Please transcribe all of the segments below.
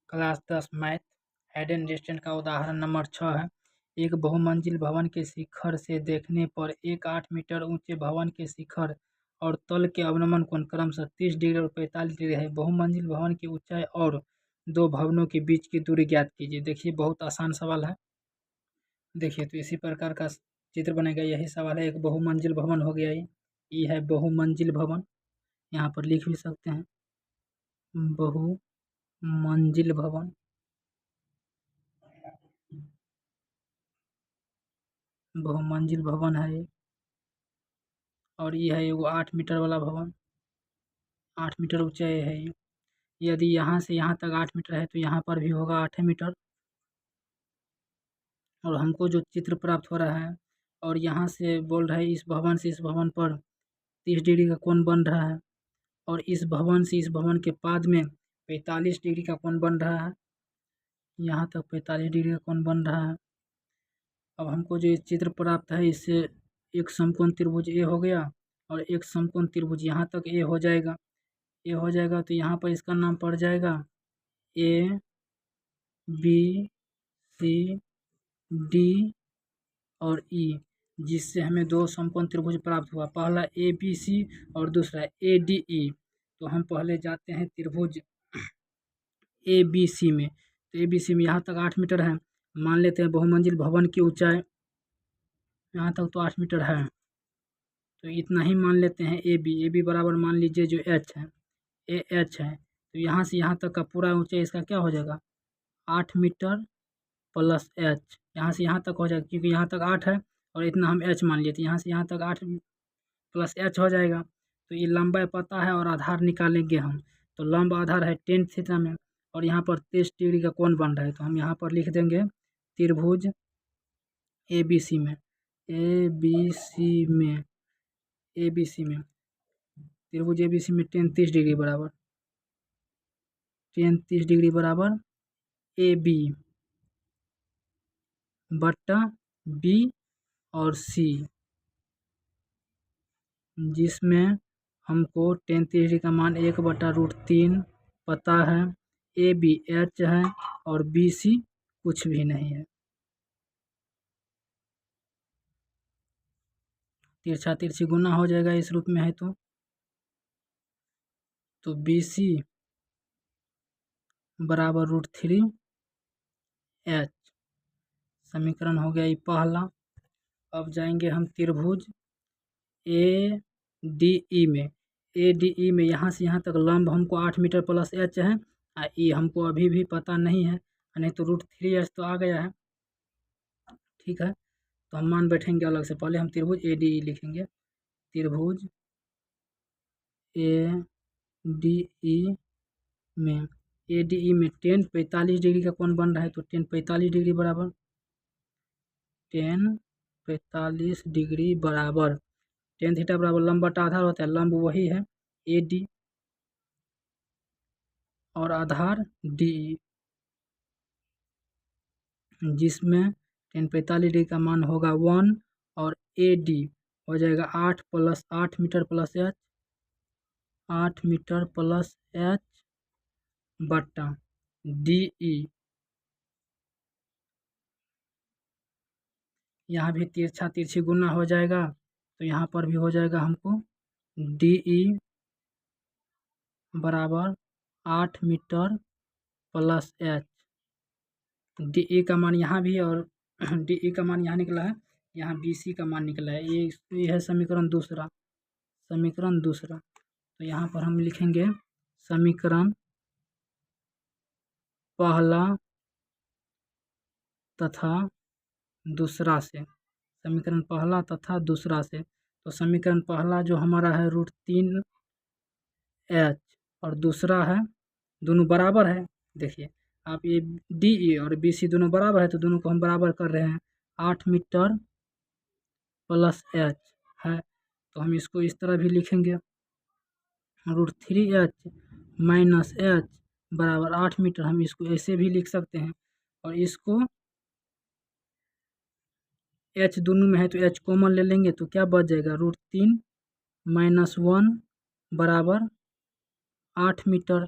Class 10 math head and distance का उदाहरण number 6 है। एक बहुमंजिल भवन के शिखर से देखने पर एक 8 मीटर ऊंचे भवन के शिखर और तल के अवनमन कोण क्रमशः 30 डिग्री और 45 डिग्री है। बहुमंजिल भवन की ऊंचाई और दो भवनों के बीच की दूरी ज्ञात कीजिए। देखिए बहुत आसान सवाल है। देखिए तो इसी प्रकार का चित्र बनेगा। यही सवाल है। एक बहुमंजिल भवन हो गया। ये है बहुमंजिल भवन। यहाँ पर लिख भी सकते हैं बहुमंजिल भवन। बहुमंजिल भवन है ये। और ये है एगो 8 मीटर वाला भवन। 8 मीटर ऊंचाई है ये। यदि यहाँ से यहाँ तक 8 मीटर है तो यहाँ पर भी होगा 8 मीटर। और हमको जो चित्र प्राप्त हो रहा है और यहाँ से बोल रहा है इस भवन से इस भवन पर 30 डिग्री का कोण बन रहा है और इस भवन से इस भवन के पाद में 45 डिग्री का कोण बन रहा है। यहाँ तक 45 डिग्री का कोण बन रहा है। अब हमको जो चित्र प्राप्त है इससे एक समकोण त्रिभुज ए हो गया और एक समकोण त्रिभुज यहाँ तक ए हो जाएगा। ए हो जाएगा तो यहाँ पर इसका नाम पड़ जाएगा ए बी सी डी और ई, जिससे हमें दो समकोण त्रिभुज प्राप्त हुआ। पहला ए बी सी और दूसरा ए डी ई। तो हम पहले जाते हैं त्रिभुज ए बी सी में। तो ए बी सी में यहाँ तक 8 मीटर है। मान लेते हैं बहुमंजिल भवन की ऊंचाई यहाँ तक तो 8 मीटर है, तो इतना ही मान लेते हैं। ए बी बराबर मान लीजिए जो एच है, ए एच है। तो यहाँ से यहाँ तक का पूरा ऊंचाई इसका क्या हो जाएगा 8 मीटर प्लस एच। यहाँ से यहाँ तक हो जाएगा क्योंकि यहाँ तक 8 है और इतना हम एच मान लिए थे। यहाँ से यहाँ तक 8 प्लस एच हो जाएगा। तो ये लंबाई पता है और आधार निकालेंगे हम। तो लंब आधार है 10 थीटा में और यहाँ पर 30 डिग्री का कोण बन रहा है। तो हम यहाँ पर लिख देंगे त्रिभुज ए बी सी में। ए बी सी में त्रिभुज ए बी सी में 30 डिग्री बराबर 30 डिग्री बराबर ए बी बट्टा बी और सी, जिसमें हमको 30 डिग्री का मान 1/√3 पता है। ए बी एच है और बी सी कुछ भी नहीं है। तिरछा तिरछी गुना हो जाएगा इस रूप में है तो बी सी बराबर √3 एच। समीकरण हो गया ये पहला। अब जाएंगे हम त्रिभुज ए डी ई में। ए डी ई में यहाँ से यहाँ तक लंब हमको 8 मीटर प्लस एच है। ई हमको अभी भी पता नहीं है, नहीं तो √3 एच तो आ गया है। ठीक है, तो हम मान बैठेंगे अलग से। पहले हम त्रिभुज ए डी ई लिखेंगे। त्रिभुज ए डी ई में 10 45 डिग्री का कोण बन रहा है। तो 10 45 डिग्री बराबर 10 45 डिग्री बराबर 10 थीटा बराबर लंब बटा आधार होता है। लंब वही है ए डी और आधार डी, जिसमें 10 45 डिग्री का मान होगा 1 और ए डी हो जाएगा 8 plus 8 metre plus H 8 metre plus H बट्टा डी ई। यहाँ भी तिरछा तिरछी गुना हो जाएगा तो यहाँ पर भी हो जाएगा हमको डी ई बराबर 8 metre plus H. D E का मान यहाँ भी और डी ई का मान यहाँ निकला है, यहाँ बी सी का मान निकला है। ये है समीकरण दूसरा। तो यहाँ पर हम लिखेंगे समीकरण पहला तथा दूसरा से। समीकरण पहला तथा दूसरा से। तो समीकरण पहला जो हमारा है √3 एच और दूसरा है दोनों बराबर है। देखिए आप ये डी ई और बी सी दोनों बराबर है तो दोनों को हम बराबर कर रहे हैं। 8 मीटर प्लस एच है तो हम इसको इस तरह भी लिखेंगे √3 एच माइनस एच बराबर 8 मीटर। हम इसको ऐसे भी लिख सकते हैं और इसको एच दोनों में है तो एच कॉमन ले लेंगे तो क्या बच जाएगा √3 - 1 बराबर 8 मीटर।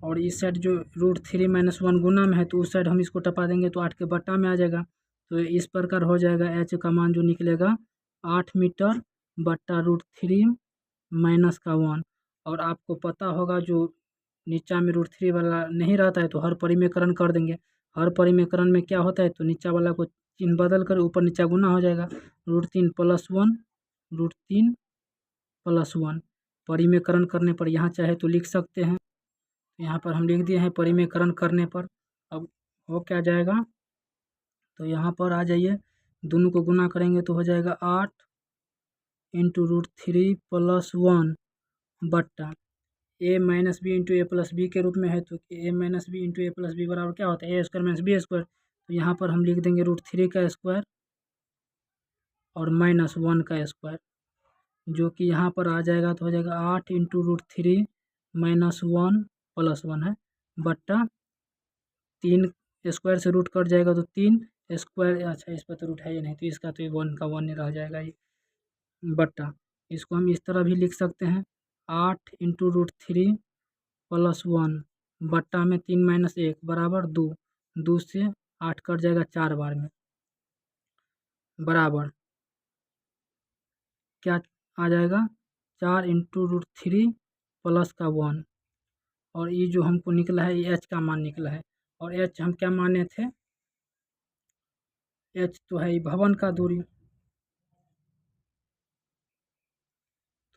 और इस साइड जो √3 - 1 गुना में है तो उस साइड हम इसको टपा देंगे तो 8 के बट्टा में आ जाएगा। तो इस प्रकार हो जाएगा एच का मान जो निकलेगा 8 मीटर बट्टा √3 - 1। और आपको पता होगा जो नीचा में √3 वाला नहीं रहता है तो हर परिमेकरण कर देंगे। हर परिमेकरण में क्या होता है तो नीचा वाला को चिन्ह बदल कर ऊपर नीचा गुना हो जाएगा। √3 + 1 √3 + 1 परिमेकरण करने पर यहाँ चाहे तो लिख सकते हैं। यहाँ पर हम लिख दिए हैं परिमेकरण करने पर। अब हो क्या जाएगा तो यहाँ पर आ जाइए, दोनों को गुना करेंगे तो हो जाएगा 8 × √3 + 1 बट्टा a - b × a + b के रूप में है तो a - b × a + b बराबर क्या होता है a² - b²। तो यहाँ पर हम लिख देंगे √3 का स्क्वायर और -1 का स्क्वायर, जो कि यहाँ पर आ जाएगा तो हो जाएगा 8 × √3 - 1 + 1 है बट्टा 3 स्क्वायर से रूट कट जाएगा तो 3 स्क्वायर। अच्छा, इस पर तो रूट है ही नहीं तो इसका तो 1 का 1 ही रह जाएगा ये बट्टा। इसको हम इस तरह भी लिख सकते हैं 8 × √3 + 1 बट्टा में 3 - 1 बराबर 2। 2 से 8 कट जाएगा 4 बार में बराबर क्या आ जाएगा 4 × √3 + का 1। और ये जो हमको निकला है ये एच का मान निकला है। और एच हम क्या माने थे, एच तो है भवन का दूरी,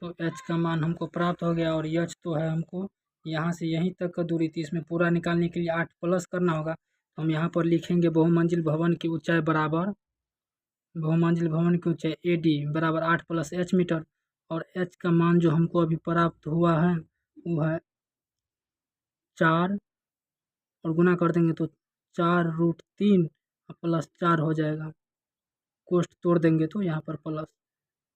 तो एच का मान हमको प्राप्त हो गया। और एच तो है हमको यहाँ से यहीं तक का दूरी थी, इसमें पूरा निकालने के लिए 8 प्लस करना होगा। तो हम यहाँ पर लिखेंगे बहुमंजिल भवन की ऊंचाई बराबर बहुमंजिल भवन की ऊंचाई AD बराबर 8 + h मीटर। और h का मान जो हमको अभी प्राप्त हुआ है वो है 4 और गुना कर देंगे तो 4√3 + 4 हो जाएगा। कोष्ठ तोड़ देंगे तो यहाँ पर प्लस,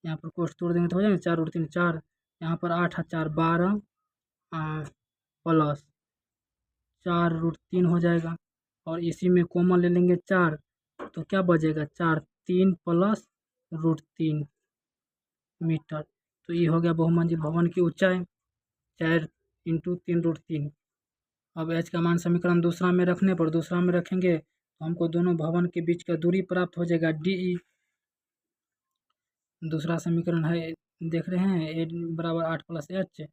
यहाँ पर कोष्ठ तोड़ देंगे तो हो जाएगा 4√3 4, यहाँ पर 8 और 4 12 प्लस 4√3 हो जाएगा। और इसी में कॉमन ले लेंगे 4 तो क्या बचेगा 4 3 + √3 मीटर। तो ये हो गया बहुमंजिल भवन की ऊंचाई 4 × 3√3। अब एच का मान समीकरण दूसरा में रखने पर दूसरा में रखेंगे तो हमको दोनों भवन के बीच का दूरी प्राप्त हो जाएगा DE। दूसरा समीकरण है, देख रहे हैं ए बराबर 8 + h।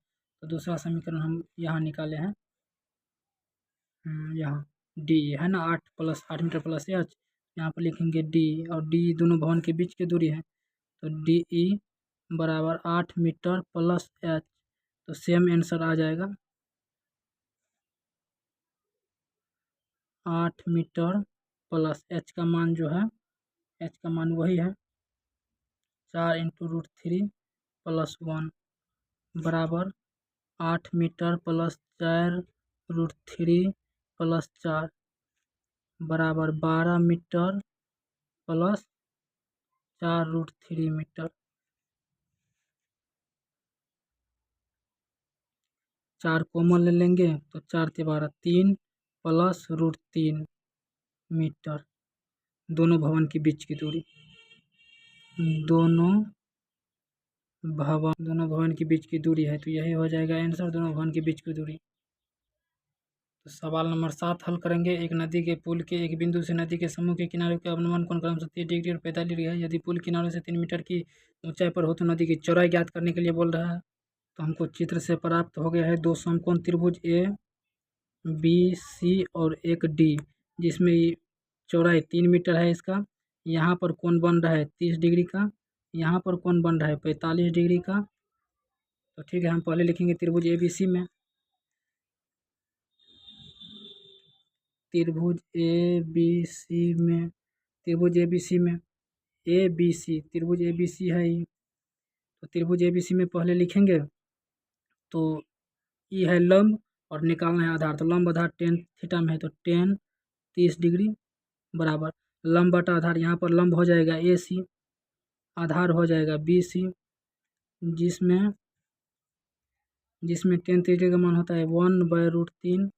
तो दूसरा समीकरण हम यहाँ निकाले हैं, यहाँ डी है ना 8 मीटर + h, यहाँ पर लिखेंगे डी। और डी दोनों भवन के बीच की दूरी है तो DE बराबर 8 मीटर + h। तो सेम आंसर आ जाएगा 8 मीटर + h का मान जो है h का मान वही है 4 × √3 + 1 बराबर 8 मीटर + 4 √3 + 4 बराबर 12 मीटर + 4 √3 मीटर। 4 कॉमन ले लेंगे तो 4 × 12 3 + √3 मीटर। दोनों भवन के बीच की दूरी, दोनों भवन के बीच की दूरी है तो यही हो जाएगा आंसर, दोनों भवन के बीच की दूरी। तो सवाल नंबर 7 हल करेंगे। एक नदी के पुल के एक बिंदु से नदी के समूह के किनारे के अनुमान कोण क्रमशः 30 डिग्री और 45 डिग्री है। यदि पुल किनारों से 3 मीटर की ऊंचाई पर हो तो नदी की चौड़ाई ज्ञात करने के लिए बोल रहा है। तो हमको चित्र से प्राप्त हो गया है दो समकोण त्रिभुज ABC और एक D, जिसमें चौड़ाई 3 मीटर है इसका। यहाँ पर कोण बन रहा है 30 डिग्री का, यहाँ पर कोण बन रहा है 45 डिग्री का। तो ठीक है, हम पहले लिखेंगे त्रिभुज ABC में, त्रिभुज ABC में त्रिभुज ABC है ये। तो त्रिभुज ABC में पहले लिखेंगे तो ये है लंब और निकालना है आधार। तो लंब आधार tan थीटा में है तो tan 30 डिग्री बराबर लंब बटा आधार, यहाँ पर लंब हो जाएगा AC, आधार हो जाएगा BC, जिसमें tan थीटा का मान होता है 1/√3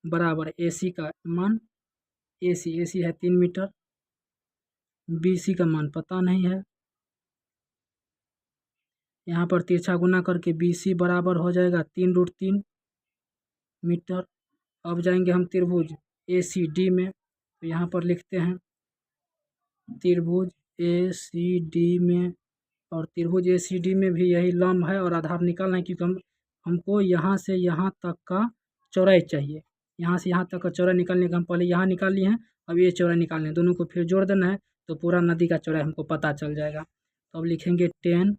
बराबर AC का मान AC है 3 मीटर, BC का मान पता नहीं है। यहाँ पर तिरछा गुना करके BC बराबर हो जाएगा 3√3 मीटर अब जाएंगे हम त्रिभुज ACD में, तो यहाँ पर लिखते हैं त्रिभुज ACD में, और त्रिभुज ACD में भी यही लंब है और आधार निकालना है, क्योंकि हमको यहाँ से यहाँ तक का चौड़ाई चाहिए। यहाँ से यहाँ तक का चौड़ाई निकालने का हम पहले यहाँ निकाल लिए हैं, अब ये चौड़ाई निकालने, दोनों को फिर जोड़ देना है, तो पूरा नदी का चौड़ाई हमको पता चल जाएगा। तो अब लिखेंगे 10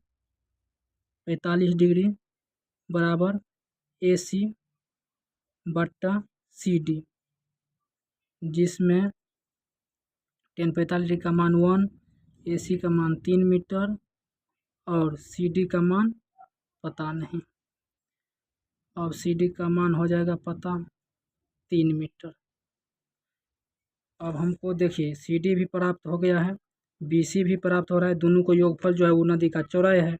45 डिग्री बराबर AC बट्टा CD, जिसमें 10 45 डिग्री का मान 1, AC का मान 3 मीटर और CD का मान पता नहीं। अब CD का मान हो जाएगा पता 3 मीटर। अब हमको देखिए CD भी प्राप्त हो गया है, BC भी प्राप्त हो रहा है, दोनों को योगफल जो है वो नदी का चौड़ाई है।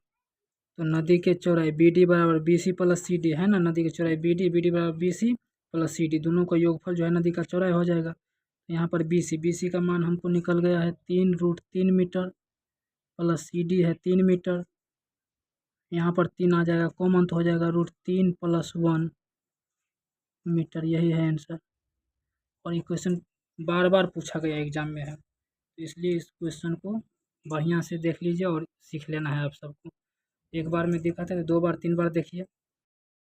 तो नदी के चौड़ाई BD बराबर BC प्लस CD है ना, नदी की चौड़ाई BD बराबर BC प्लस CD, दोनों का योगफल जो है नदी का चौड़ाई हो जाएगा। यहाँ पर BC का मान हमको निकल गया है 3√3 मीटर प्लस CD है 3 मीटर, यहाँ पर 3 आ जाएगा कॉमन, तो हो जाएगा √3 + 1 मीटर, यही है आंसर। और ये क्वेश्चन बार बार पूछा गया एग्जाम में है, तो इसलिए इस क्वेश्चन को बढ़िया से देख लीजिए और सीख लेना है आप सबको। एक बार में दिखा था, 2 बार 3 बार देखिए।